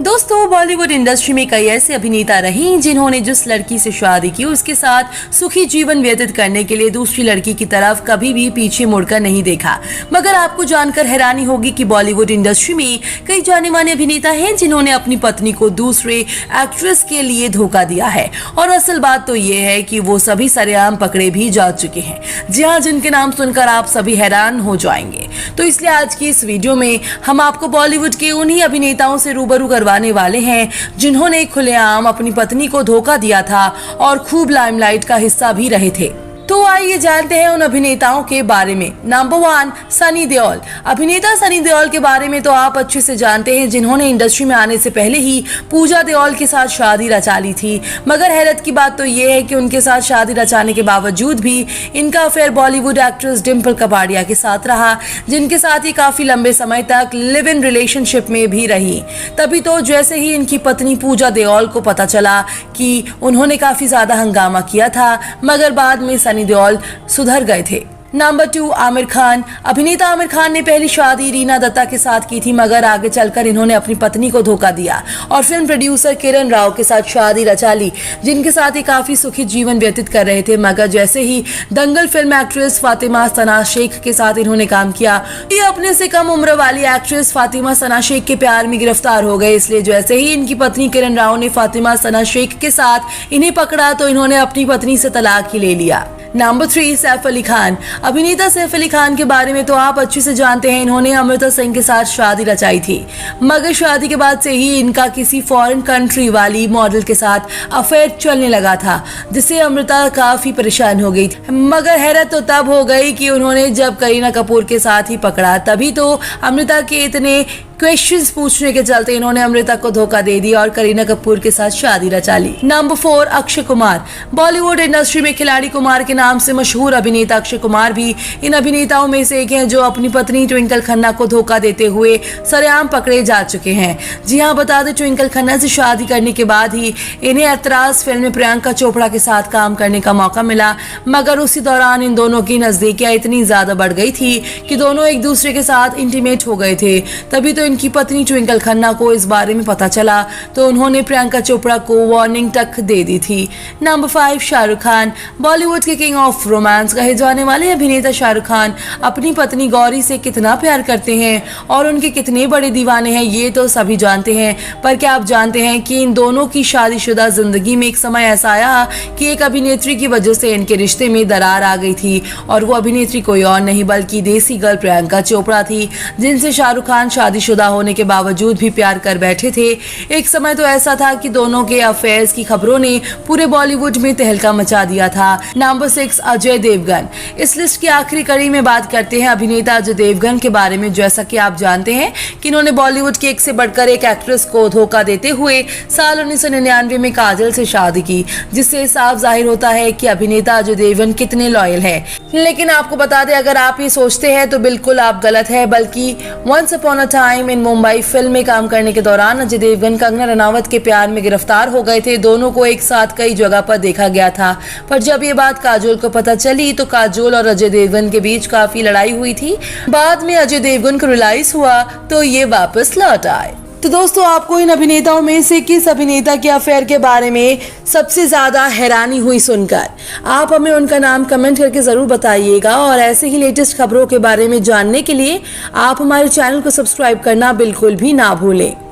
दोस्तों, बॉलीवुड इंडस्ट्री में कई ऐसे अभिनेता रहे जिन्होंने जिस लड़की से शादी की उसके साथ सुखी जीवन व्यतीत करने के लिए दूसरी लड़की की तरफ कभी भी पीछे मुड़कर नहीं देखा। मगर आपको जानकर हैरानी होगी कि बॉलीवुड इंडस्ट्री में कई जाने माने अभिनेता हैं जिन्होंने अपनी पत्नी को दूसरे एक्ट्रेस के लिए धोखा दिया है। और असल बात तो ये है कि वो सभी सरेआम पकड़े भी जा चुके हैं। जी हाँ, जिनके नाम सुनकर आप सभी हैरान हो जाएंगे। तो इसलिए आज की इस वीडियो में हम आपको बॉलीवुड के उन्हीं अभिनेताओं से रूबरू करवाने वाले हैं जिन्होंने खुलेआम अपनी पत्नी को धोखा दिया था और खूब लाइमलाइट का हिस्सा भी रहे थे। तो आइए जानते हैं उन अभिनेताओं के बारे में। नंबर 1, सनी देओल। अभिनेता सनी देओल के बारे में तो आप अच्छे से जानते हैं, जिन्होंने इंडस्ट्री में आने से पहले ही पूजा देओल के साथ शादी रचा ली थी। मगर हैरत की बात तो ये है कि उनके साथ शादी रचाने के बावजूद भी इनका अफेयर बॉलीवुड एक्ट्रेस डिम्पल कपाड़िया के साथ रहा, जिनके साथ ही काफी लंबे समय तक लिव इन रिलेशनशिप में भी रही। तभी तो जैसे ही इनकी पत्नी पूजा देओल को पता चला कि उन्होंने काफी ज्यादा हंगामा किया था, मगर बाद में सनी देओल सुधर गए थे। नंबर 2, आमिर खान। अभिनेता आमिर खान ने पहली शादी रीना दत्ता के साथ की थी, मगर आगे चलकर इन्होंने अपनी पत्नी को धोखा दिया और फिल्म प्रोड्यूसर किरण राव के साथ शादी रचा ली, जिनके साथ ही काफी सुखी जीवन व्यतीत कर रहे थे। मगर जैसे ही दंगल फिल्म एक्ट्रेस फातिमा सना शेख के साथ इन्होंने काम किया, ये अपने से कम उम्र वाली एक्ट्रेस फातिमा सना शेख के प्यार में गिरफ्तार हो गए। इसलिए जैसे ही इनकी पत्नी किरण राव ने फातिमा सना शेख के साथ इन्हें पकड़ा तो इन्होंने अपनी पत्नी से तलाक ही ले लिया। नंबर 3, सैफ अली खान। अभिनेता सैफ अली खान के बारे में तो आप अच्छे से जानते हैं, इन्होंने अमृता सिंह के साथ शादी रचाई थी। मगर शादी के बाद से ही इनका किसी फॉरेन कंट्री वाली मॉडल के साथ अफेयर चलने लगा था, जिससे अमृता काफी परेशान हो गई। मगर हैरत तो तब हो गई कि उन्होंने जब करीना कपूर के साथ ही पकड़ा, तभी तो अमृता के इतने क्वेश्चंस पूछने के चलते इन्होंने अमृता को धोखा दे दिया और करीना कपूर के साथ शादी रचा ली। नंबर 4, अक्षय कुमार। बॉलीवुड इंडस्ट्री में खिलाड़ी कुमार के नाम से मशहूर अभिनेता अक्षय कुमार भी इन अभिनेताओं में से एक हैं जो अपनी पत्नी ट्विंकल खन्ना को धोखा देते हुए सरेआम पकड़े जा चुके हैं। जी हाँ, बता दें, ट्विंकल खन्ना से शादी करने के बाद ही इन्हें ऐतराज फिल्म में प्रियंका चोपड़ा के साथ काम करने का मौका मिला। मगर उसी दौरान इन दोनों की नजदीकियां इतनी ज्यादा बढ़ गई थी कि दोनों एक दूसरे के साथ इंटीमेट हो गए थे। तभी तो इनकी पत्नी ट्विंकल खन्ना को इस बारे में पता चला तो उन्होंने प्रियंका चोपड़ा को वार्निंग तक दे दी थी। नंबर 5, शाहरुख खान। बॉलीवुड के किंग ऑफ रोमांस कहे जाने वाले अभिनेता शाहरुख खान अपनी पत्नी गौरी से कितना प्यार करते हैं और उनके कितने बड़े दीवाने हैं, ये तो सभी जानते हैं। पर क्या आप जानते हैं कि इन दोनों की शादीशुदा जिंदगी में एक समय ऐसा आया कि एक अभिनेत्री की वजह से इनके रिश्ते में दरार आ गई थी, और वो अभिनेत्री कोई और नहीं बल्कि देसी गर्ल प्रियंका चोपड़ा थी, जिनसे शाहरुख खान शादीशुदा होने के बावजूद भी प्यार कर बैठे थे। एक समय तो ऐसा था कि दोनों के अफेयर्स की खबरों ने पूरे बॉलीवुड में तहलका मचा दिया था। नंबर 6, अजय देवगन। इस लिस्ट की आखिरी कड़ी में बात करते हैं अभिनेता अजय देवगन के बारे में। जैसा कि आप जानते हैं कि इन्होंने बॉलीवुड की एक से बढ़कर एक एक्ट्रेस को धोखा देते हुए साल 1999 में काजल से शादी की, जिससे साफ जाहिर होता है कि अभिनेता अजय देवगन कितने लॉयल है। लेकिन आपको बता दें, अगर आप ये सोचते हैं तो बिल्कुल आप गलत है, बल्कि once upon a time in Mumbai film में काम करने के दौरान अजय देवगन कंगना रनावत के प्यार में गिरफ्तार हो गए थे। दोनों को एक साथ कई जगह पर देखा गया था, पर जब ये बात काजोल को पता चली तो काजोल और अजय देवगन के बीच काफी लड़ाई हुई थी। बाद में अजय देवगन को रियलाइज हुआ तो ये वापस लौट आए। तो दोस्तों, आपको इन अभिनेताओं में से किस अभिनेता के अफेयर के बारे में सबसे ज्यादा हैरानी हुई सुनकर? आप हमें उनका नाम कमेंट करके जरूर बताइएगा, और ऐसे ही लेटेस्ट खबरों के बारे में जानने के लिए आप हमारे चैनल को सब्सक्राइब करना बिल्कुल भी ना भूलें।